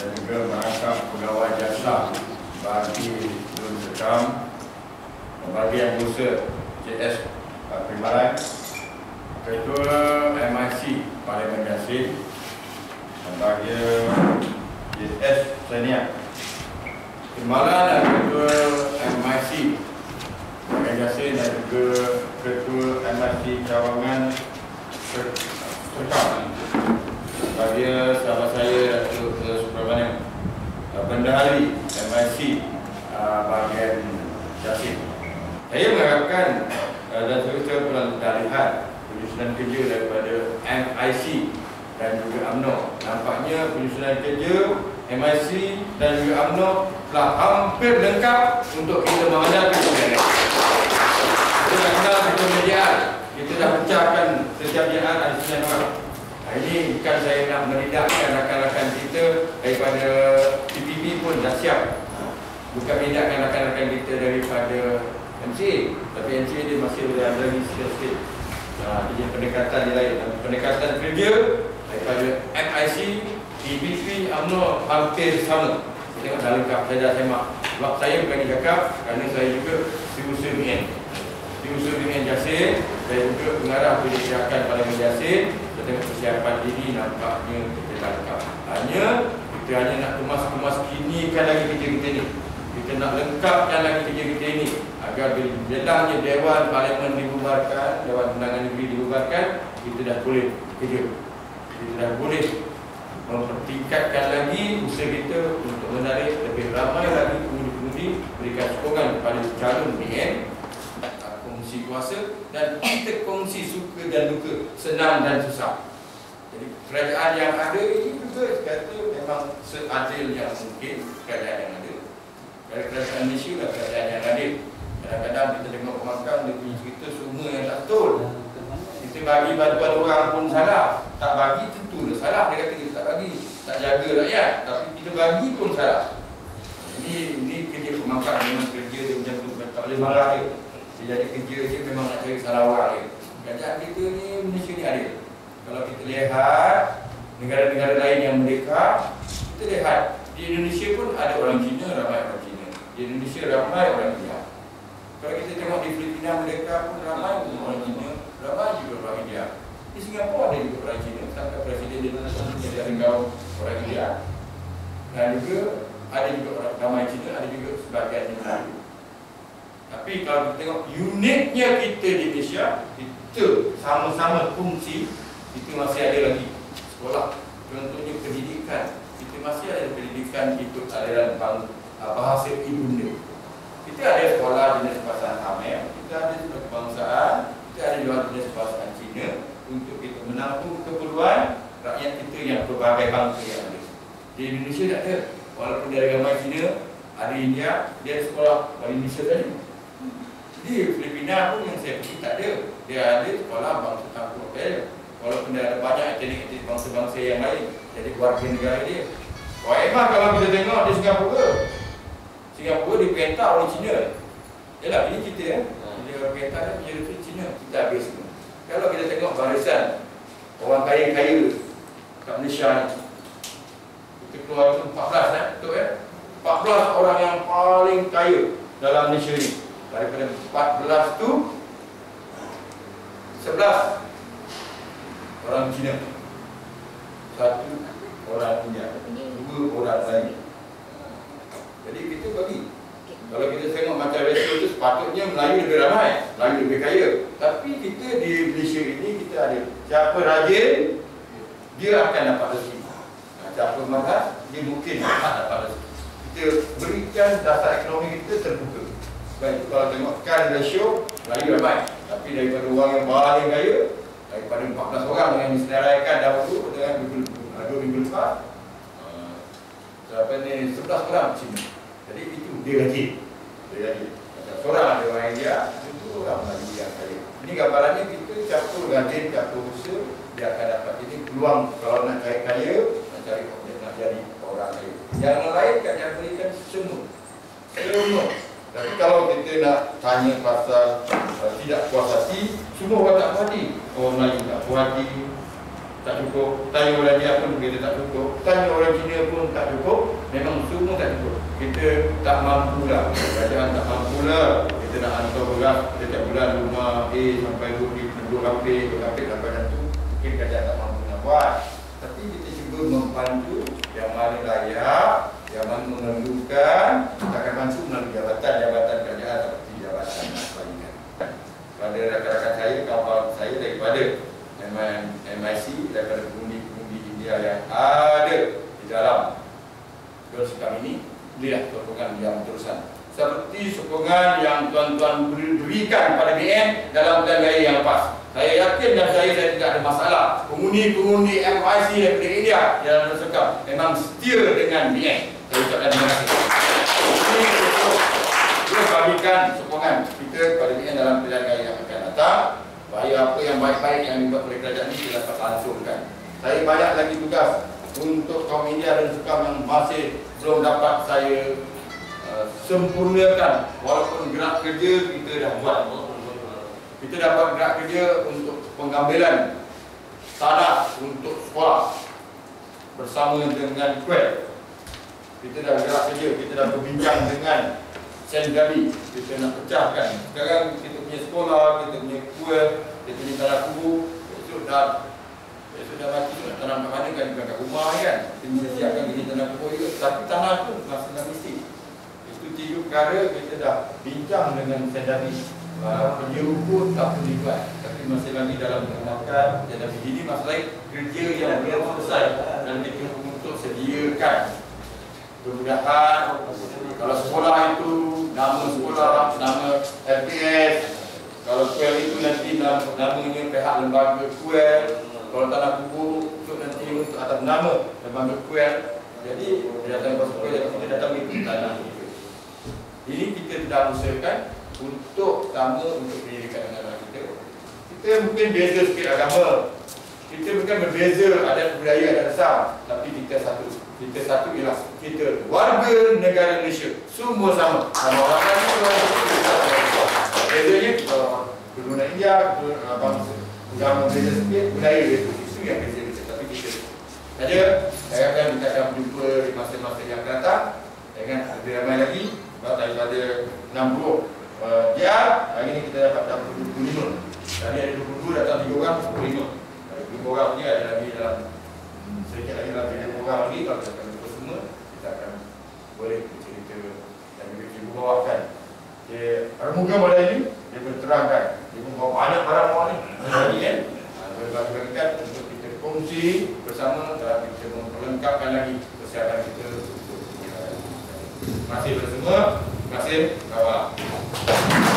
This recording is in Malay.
dan juga merangkap pegawai jasa bagi Dun Sekam, Bahagian Berusaha JS Primaran, Ketua MIC Parlimen Yasin, Bahagian JS Senior Timbalan dan Ketua MIC Parlimen Yasin dan juga Ketua MIC Cawangan Sekam. Bagi sahabat saya Datuk Subrahmanyam, Bendahari MIC bahagian Yasin. Saya mengharapkan dan saya pernah lihat penyusunan kerja daripada MIC dan juga UMNO. Nampaknya penyusunan kerja MIC dan juga UMNO telah hampir lengkap untuk kita mengandalkan sebenarnya. Kita dah kenal kemedia, kita dah pecahkan setiap JR ada 9 orang. Ini bukan saya nak menidakkan rakan-rakan kita daripada PPB pun dah siap. Bukan menidakkan rakan-rakan kita daripada MCA, tapi MCA dia masih ada lagi sikit-sikit. Jadi pendekatan dia lain. Pendekatan kerja daripada MIC, PPP, UMNO hampir sama. Tengok dah lengkap, saya dah semak. Sebab saya bukan cakap kerana saya juga Setiausaha BN. Setiausaha BN Yasin, saya juga pengarah pendidikan Parlimen Yasin. Tengok persiapan ini nampaknya kita dah lengkap. Kita hanya nak kemas kinikan lagi kerja kita ni. Kita nak lengkapkan lagi kerja kita ini agar bilangnya Dewan Parlimen dibubarkan, Dewan Undangan Negeri dibubarkan, kita dah boleh kerja. Kita dah boleh mempertingkatkan lagi usaha kita untuk menarik lebih ramai lagi pengundi-pengundi, berikan sokongan kepada calon BN, kongsi kuasa, dan kita kongsi suka dan duka, senang dan susah. Jadi kerajaan yang ada ini juga kata memang seadil yang mungkin kerajaan yang ada. Kerajaan Malaysia adalah kerajaan yang adil. Kadang-kadang kita tengok pemangkang dia punya cerita semua yang tak betul. Kita bagi bantuan orang pun salah, tak bagi tentu dah salah. Dia kata kita tak bagi, tak jaga rakyat, tapi kita bagi pun salah. Ini kerja pemangkang, memang kerja dia macam tu, tak boleh marah dia. Dia jadi kerja dia memang nak cari salah orang dia. Kerajaan kita ni, Malaysia ni adil. Kalau kita lihat negara-negara lain yang merdeka, kita lihat di Indonesia pun ada orang Cina, ramai orang Cina. Di Indonesia ramai orang India. Kalau kita tengok di Filipina merdeka pun ramai orang Cina, ramai juga orang India. Di Singapura ada juga orang Cina, sampai presiden dia jadi engkau orang India. Dan juga ada juga orang ramai Cina, ada juga sebagian yang Melayu. Tapi kalau kita tengok uniknya kita di Malaysia, kita sama-sama fungsi, kita masih ada lagi sekolah. Contohnya pendidikan, kita masih ada pendidikan ikut aliran bahasa ibunda. Kita ada sekolah jenis bahasa Tamil, kita ada sekolah kebangsaan, kita ada juga jenis bahasa Cina untuk kita menampung keperluan rakyat kita yang berbagai bangsa yang ada. Di Indonesia tak ada, walaupun dia ada agama Cina, ada India, dia ada sekolah dari Indonesia tadi. Di Filipina pun yang saya pergi tak ada, dia ada sekolah bangsa campur lokal. Walaupun dia ada banyak etnik bangsa-bangsa yang lain, jadi warga negara dia. Emang kalau kita tengok di Singapura diperintah oleh Cina. Yalah, ini kita ya. Dia perintah dia menjadi Cina, kita habis semua. Kalau kita tengok barisan orang kaya-kaya kat Malaysia ni, kita keluar itu 14 betul ya? 14 orang yang paling kaya dalam Malaysia ni. Daripada 14 tu 11 orang Cina, 1 orang India, 2 orang lain. Jadi kita bagi. Kalau kita tengok macam rasio itu, sepatutnya Melayu lebih ramai, Melayu lebih kaya. Tapi kita di Malaysia ini kita ada siapa rajin, dia akan dapat rezeki. Siapa malas, dia mungkin dapat rezeki. Kita berikan dasar ekonomi kita terbuka. Baik, kalau tengokkan rasio, Melayu ramai. Tapi daripada orang yang paling kaya, daripada 14 orang yang disenaraikan dahulu dengan 2 minggu lepas, ni 11 orang Cina. Jadi itu dia gaji. Seorang ada orang India, itu orang Melayu yang kaya. Ini gambarannya kita campur rajin, campur usaha, dia akan dapat. Ini peluang kalau nak cari kaya, nak cari objek, nak jadi orang kaya. Yang lain kan yang berikan semua. Tapi kalau kita nak tanya pasal tidak puas hati, semua orang tak puas hati. Orang Melayu tak puas hati, tak cukup. Tanya orang dia pun kita tak cukup. Tanya orang Cina pun tak cukup. Memang semua tak cukup. Kita tak mampu lah. Kerajaan tak mampu lah. Kita nak hantar beras setiap bulan rumah A sampai 2 kapit sampai satu. Mungkin kerajaan tak mampu nak buat. Tapi kita cuba membantu yang mana layak, yang mana memerlukan. Kita akan bantu melalui jabatan-jabatan kerajaan seperti jabatan balingan. Pada rakan-rakan saya, kawan saya daripada MIC, daripada pengundi-pengundi India yang ada di dalam Sikap ini, berilah sokongan yang terusan seperti sokongan yang tuan-tuan berikan pada BN dalam pilihan raya yang lepas. Saya yakin dan saya tidak ada masalah. Pengundi-pengundi MIC daripada India dalam Sikap memang setia dengan BN. Saya ucapkan terima kasih. Ini untuk berikan sokongan kita kepada BN dalam pilihan raya yang akan datang. Bahaya apa yang baik-baik yang dibuat oleh kerajaan ini kita dapat langsungkan. Saya banyak lagi tugas untuk kaum India dan Sikap yang masih belum dapat saya sempurnakan. Walaupun gerak kerja kita dah buat. Kita dapat gerak kerja untuk pengambilan tanah untuk sekolah bersama dengan Kuwait. Kita dah gerak kerja, kita dah berbincang dengan Sengali, kita nak pecahkan. Sekarang kita punya sekolah, kita punya kuil, kita punya tanah kubur. Sudah mati, nak tanam kat mana kan, bukan kat rumah kan. Kita mesti siapkan gini tanah kubur juga. Tapi tanah tu masih tak mesti. Itu 3 perkara kita dah bincang dengan Sengali. Penyeru pun tak perlu dibuat. Tapi masih lagi dalam pengamalkan. Jadi ini masalah kerja yang belum selesai. Dan kita untuk sediakan kemudahan. Kalau sekolah itu nama sekolah, nama LPS. Kalau kuil itu nanti namanya pihak lembaga kuil. Kalau tanah kubur itu nanti untuk atas nama lembaga kuil. Jadi dia datang ke kuil, kita datang itu tanah. Ini kita sudah usahakan untuk pertama untuk pendidikan anak-anak kita. Kita mungkin beza sikit agama. Kita bukan berbeza adat budaya adat Islam, tapi kita satu. Kita satu ialah kita warga negara Malaysia. Semua sama. Sama orang lain, bezanya keturunan India, bangsa agama beza sikit, budaya beza. Itu yang beza. Tapi kita saja, saya akan kita akan berjumpa di masa-masa yang akan datang dengan ada ramai lagi daripada 60 dia. Hari ini kita dapat 25. Tadi ada 22, datang 3 orang, 25. Ada 5 orang ni ada lagi dalam sedikit lagi dalam 5 orang lagi. Kalau kita akan jumpa semua, kita akan boleh cerita dan juga cikgu bawakan. Armuga pada ini, dia berterangkan. Dia membawa banyak barang awak ni. Tadi kan, berbagi-bagikan untuk kita kongsi bersama dalam kita memperlengkapkan lagi kesihatan kita. Terima kasih kepada semua. Terima kasih. Bye-bye.